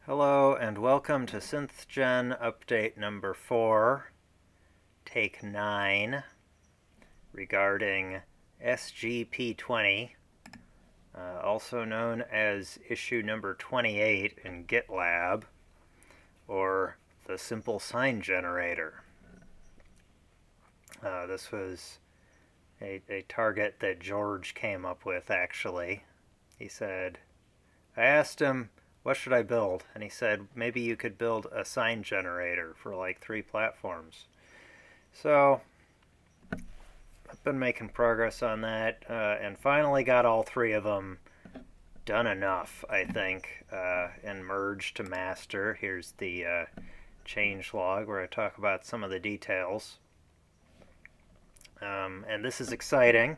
Hello and welcome to SynthGen update number 4, take 9, regarding SGP20, also known as issue number 28 in GitLab, or the simple sign generator. This was a target that George came up with, actually. He said, I asked him, what should I build? And he said, maybe you could build a sign generator for like 3 platforms. So I've been making progress on that and finally got all 3 of them done enough, I think, and merged to master. Here's the change log where I talk about some of the details. And this is exciting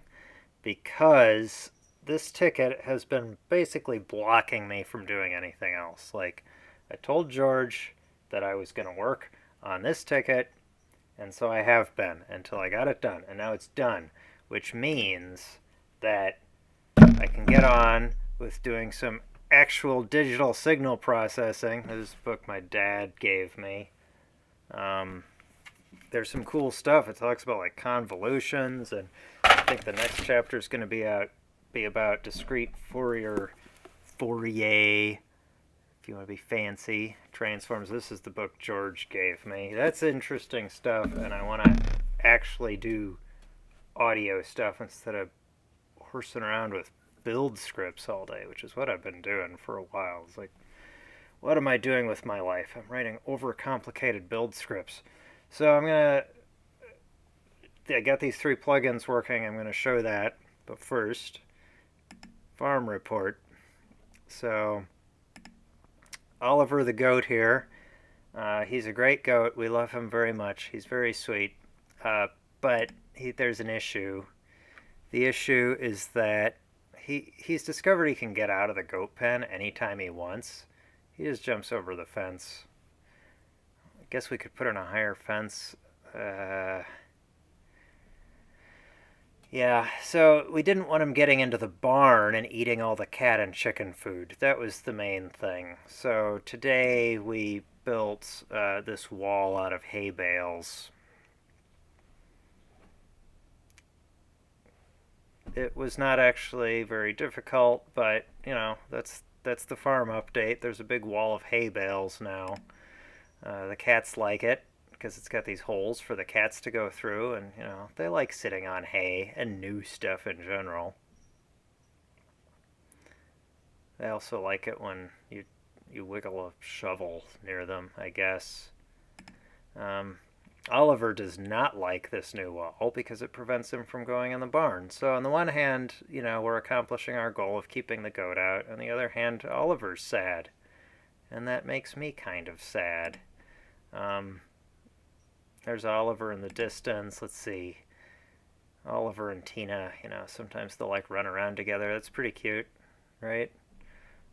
because this ticket has been basically blocking me from doing anything else. Like, I told George that I was going to work on this ticket, and so I have been until I got it done, and now it's done, which means that I can get on with doing some actual digital signal processing. This is a book my dad gave me. There's some cool stuff. It talks about like convolutions, and I think the next chapter is going to be about discrete Fourier, if you want to be fancy, transforms. This is the book George gave me. That's interesting stuff, and I want to actually do audio stuff instead of horsing around with build scripts all day, which is what I've been doing for a while. It's like, what am I doing with my life? I'm writing overcomplicated build scripts. So I got these 3 plugins working. I'm going to show that, but first, farm report. So Oliver the goat here, he's a great goat. We love him very much. He's very sweet, but there's an issue. The issue is that he's discovered he can get out of the goat pen anytime he wants. He just jumps over the fence. I guess we could put in a higher fence. Yeah, so we didn't want him getting into the barn and eating all the cat and chicken food. That was the main thing. So today we built this wall out of hay bales. It was not actually very difficult, but you know, that's the farm update. There's a big wall of hay bales now. The cats like it because it's got these holes for the cats to go through, and you know, they like sitting on hay and new stuff in general. They also like it when you wiggle a shovel near them, I guess. Oliver does not like this new wall because it prevents him from going in the barn. So on the one hand, you know, we're accomplishing our goal of keeping the goat out. On the other hand, Oliver's sad. And that makes me kind of sad. There's Oliver in the distance. Let's see. Oliver and Tina, you know, sometimes they'll like run around together. That's pretty cute, right?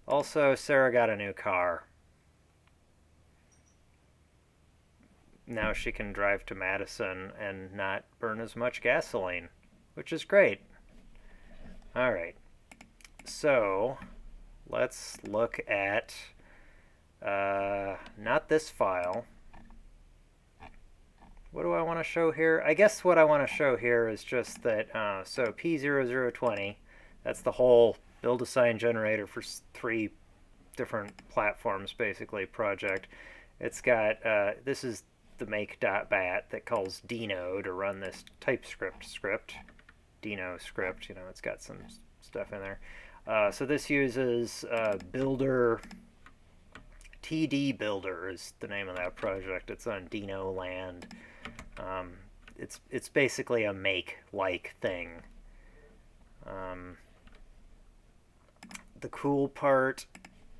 Also, Sarah got a new car. Now she can drive to Madison and not burn as much gasoline, which is great. All right. So, let's look at not this file. What do I want to show here? I guess what I want to show here is just that, so P0020, that's the whole build a sign generator for 3 different platforms, basically, project. It's got, this is the make.bat that calls Dino to run this TypeScript script, Dino script, you know, it's got some stuff in there. So this uses Builder, TD Builder is the name of that project. It's on Dino land. It's basically a make-like thing. The cool part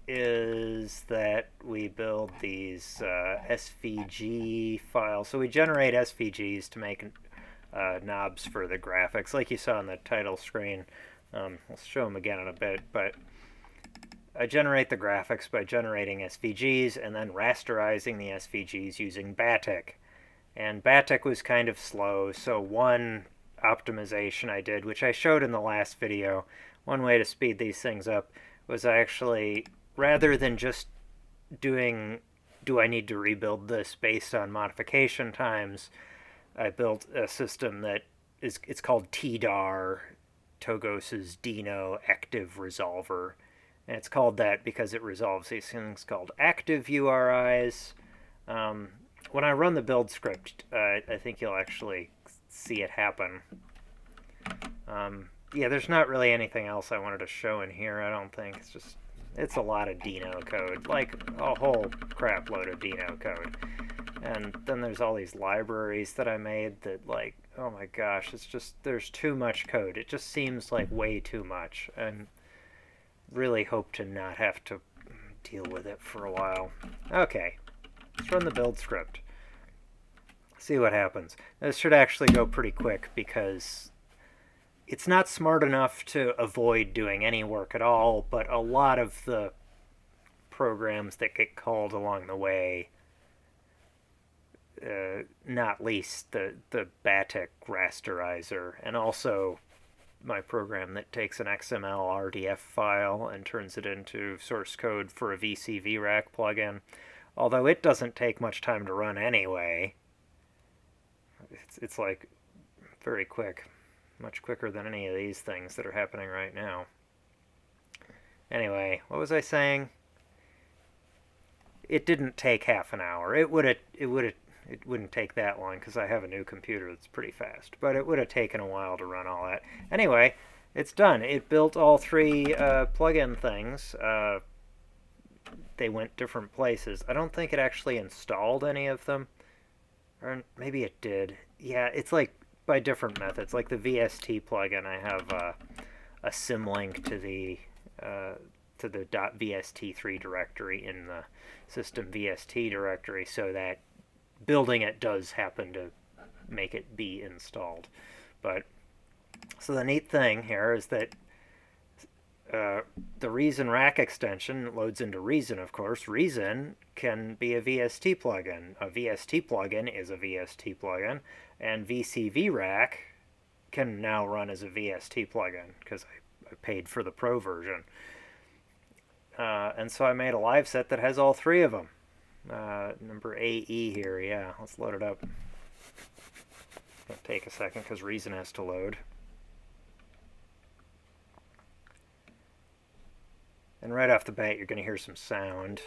is that we build these SVG files. So we generate SVGs to make knobs for the graphics, like you saw on the title screen. I'll show them again in a bit, but I generate the graphics by generating SVGs and then rasterizing the SVGs using Batik. And Batik was kind of slow, so one optimization I did, which I showed in the last video, one way to speed these things up was I actually, rather than just do I need to rebuild this based on modification times, I built a system that it's called TDAR, Togos's Dino Active Resolver. And it's called that because it resolves these things called active URIs. When I run the build script, I think you'll actually see it happen. Yeah, there's not really anything else I wanted to show in here, I don't think. It's a lot of Dino code, like a whole crap load of Dino code. And then there's all these libraries that I made that, like, oh my gosh, there's too much code. It just seems like way too much, and really hope to not have to deal with it for a while. Okay, let's run the build script. See what happens. This should actually go pretty quick because it's not smart enough to avoid doing any work at all, but a lot of the programs that get called along the way, not least the Batik rasterizer, and also my program that takes an XML RDF file and turns it into source code for a VST Rack plugin. Although it doesn't take much time to run anyway. It's like very quick. Much quicker than any of these things that are happening right now. Anyway, what was I saying? It didn't take half an hour. It wouldn't take that long because I have a new computer that's pretty fast. But it would have taken a while to run all that. Anyway, it's done. It built all three plugin things. They went different places. I don't think it actually installed any of them. Or maybe it did. Yeah, it's like by different methods. Like the VST plugin, I have a symlink to the .vst3 directory in the system VST directory, so that building it does happen to make it be installed. But so the neat thing here is that the Reason Rack extension loads into Reason, of course. Reason can be a VST plugin. A VST plugin is a VST plugin. And VST Rack can now run as a VST plugin because I paid for the Pro version. And so I made a live set that has all three of them. Number AE here, yeah. Let's load it up. It'll take a second because Reason has to load. And right off the bat, you're going to hear some sound.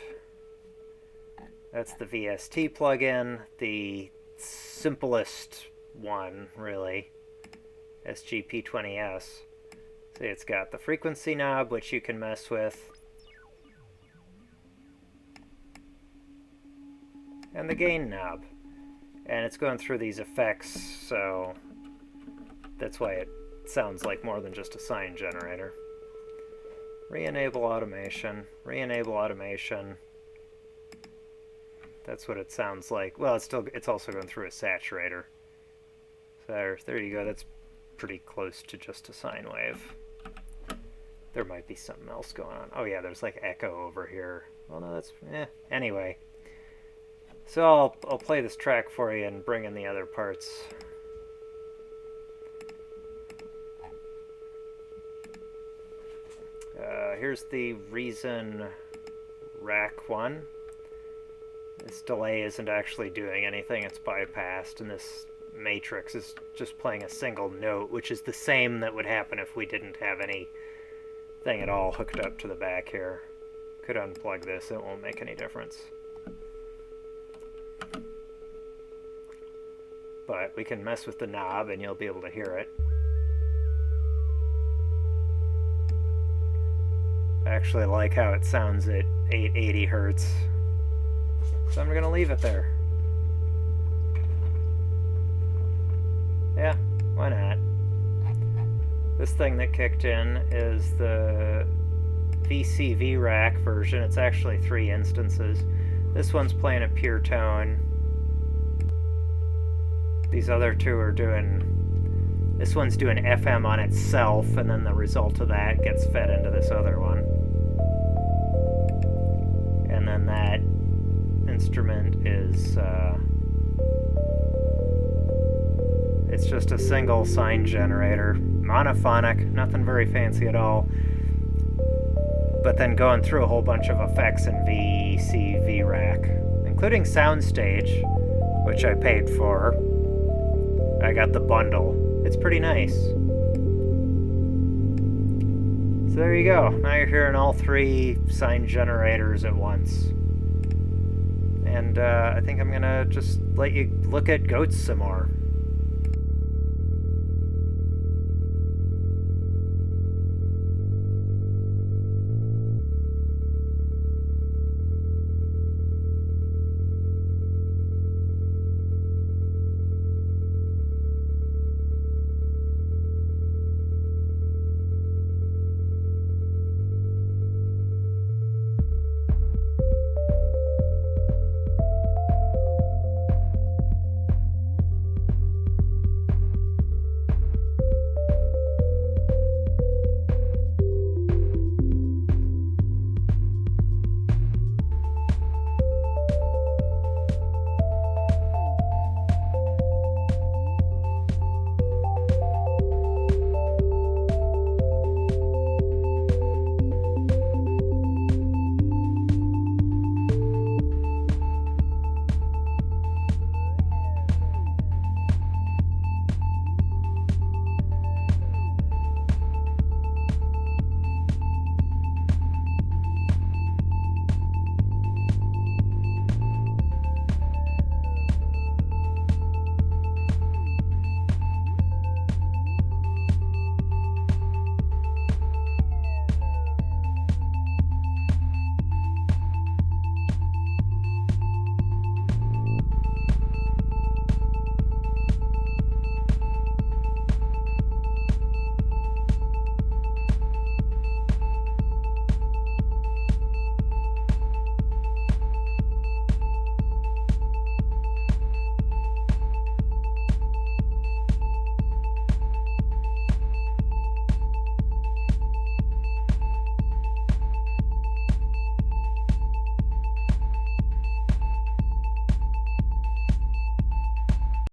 That's the VST plugin, the simplest one, really, SGP20S. See, it's got the frequency knob, which you can mess with, and the gain knob. And it's going through these effects, so that's why it sounds like more than just a sine generator. Re-enable automation, re-enable automation. That's what it sounds like. Well, it's also going through a saturator. So there you go. That's pretty close to just a sine wave. There might be something else going on. Oh yeah, there's like echo over here. Well, no, that's anyway. So I'll play this track for you and bring in the other parts. Here's the Reason Rack one. This delay isn't actually doing anything, it's bypassed, and this matrix is just playing a single note, which is the same that would happen if we didn't have anything at all hooked up to the back here. Could unplug this, it won't make any difference. But we can mess with the knob and you'll be able to hear it. I actually like how it sounds at 880 Hertz. So I'm going to leave it there. Yeah, why not? This thing that kicked in is the VST Rack version. It's actually 3 instances. This one's playing a pure tone. These other two are doing... This one's doing FM on itself, and then the result of that gets fed into this other one. And then that instrument is... it's just a single sine generator. Monophonic, nothing very fancy at all. but then going through a whole bunch of effects in VST Rack, including Soundstage, which I paid for. I got the bundle. It's pretty nice. So there you go. Now you're hearing all three sine generators at once. And I think I'm gonna just let you look at goats some more.